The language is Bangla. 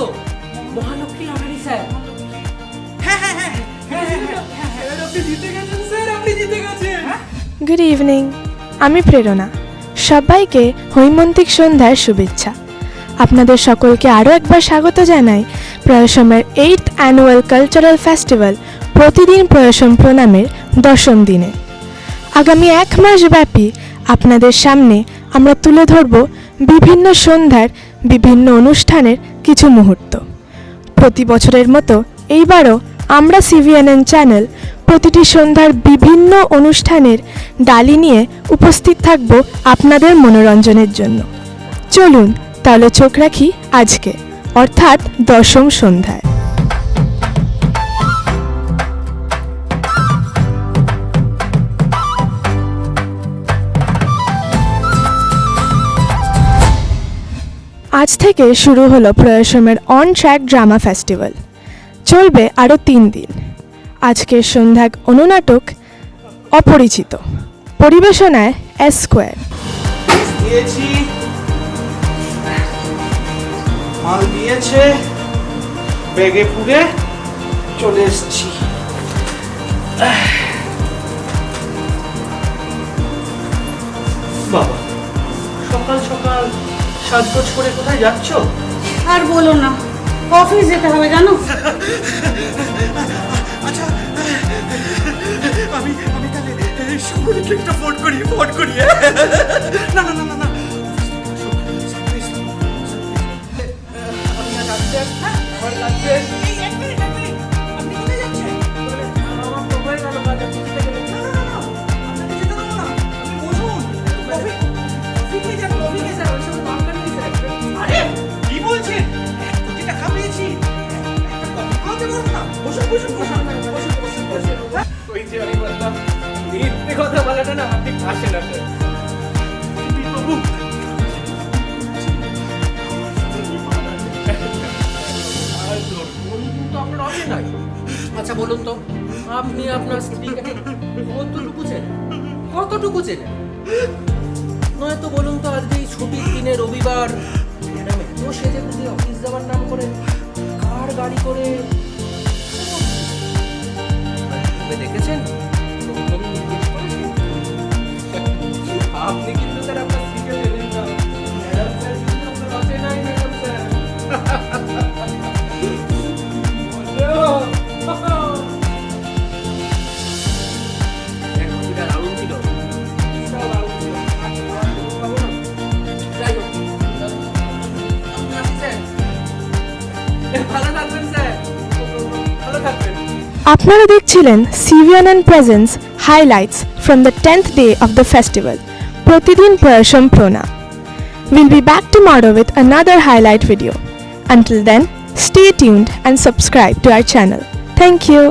তো মহালক্ষ্মী লটারি স্যার। আপনি জিতে গেছেন স্যার, আপনি জিতে গেছেন। গুড ইভিনিং, আমি প্রেরণা। সবাইকে হৈমন্তিক সন্ধ্যার শুভেচ্ছা। আপনাদের সকলকে আরও একবার স্বাগত জানাই প্রয়াসমের 8th অ্যানুয়াল কালচারাল ফেস্টিভ্যাল প্রতিদিন প্রয়াসম প্রণামের 10ম দিনে। আগামী 1 মাস ব্যাপী আপনাদের সামনে আমরা তুলে ধরব বিভিন্ন সন্ধ্যার বিভিন্ন অনুষ্ঠানের কিছু মুহূর্ত। প্রতি বছরের মতো এইবারও আমরা সিভিএনএন চ্যানেল প্রতিটি সন্ধ্যার বিভিন্ন অনুষ্ঠানের ডালি নিয়ে উপস্থিত থাকব আপনাদের মনোরঞ্জনের জন্য। চলুন তাহলে চোখ রাখি আজকে, অর্থাৎ 10ম সন্ধ্যায়। আজ থেকে শুরু হলো প্রয়াসমের অন ট্র্যাক ড্রামা ফেস্টিভ্যাল। চলবে আরও 3 দিন। আজকের সন্ধ্যা অনুনাটক অপরিচিত, পরিবেশনায় এস স্কোয়ার। দিয়েছি, মাল দিয়েছে, ব্যাগে পুরে চলে এসছি। বাবা, সকাল সকাল সাজগোজ করে কোথায় যাচ্ছ? আর বলো না, অফিস যেতে হবে জানো। আচ্ছা, আমি তাহলে শুভরিকে একটা ফোন করি। না না না না না, আমি আজ আসতে আমার কাছে। আপনি কোথায় যাচ্ছেন? আমার তো হয়ে গেল কাজ। আপনি যেতে গেলেন। না না না, আপনাকে যেতে দেবো না। আপনি বসুন। অফিসে যাবেন, অফিসে স্যার, ওই সব দরকার নেই স্যার। আরে কি বলছেন? 1 কোটি টাকা পেয়েছি, একটা কফি খাওয়াতে পারবো না? বসুন বসুন বসুন বসুন বসুন বসুন। ওই যে আমি বললাম মিথ্যে কথা বলাটা না আপনি আসে না স্যার। বাবু, তো আপনার অসে নাই। আচ্ছা বলুন তো, আপনি আপনার স্ত্রীকে কতটুকু চেনেন? নয়তো বলুন তো, আজকে এই ছুটির দিনে রবিবার ম্যাডাম এত সেজে গুজে অফিস যাওয়ার নাম করে কার গাড়ি করে ভেবে দেখেছেন? কখনো জিজ্ঞেস করেছেন? আপনি কিন্তু স্যার আপনার স্ত্রীকে চেনেন না। ম্যাডাম স্যার কিন্তু আপনার অসে নাই, ম্যাডাম স্যার। আপনারা দেখছিলেন CVNN presence highlights from the 10th day of the festival প্রতিদিন প্রয়াসম প্রণাম। We'll be back tomorrow with another highlight video. Until then, stay tuned and subscribe to our channel. Thank you.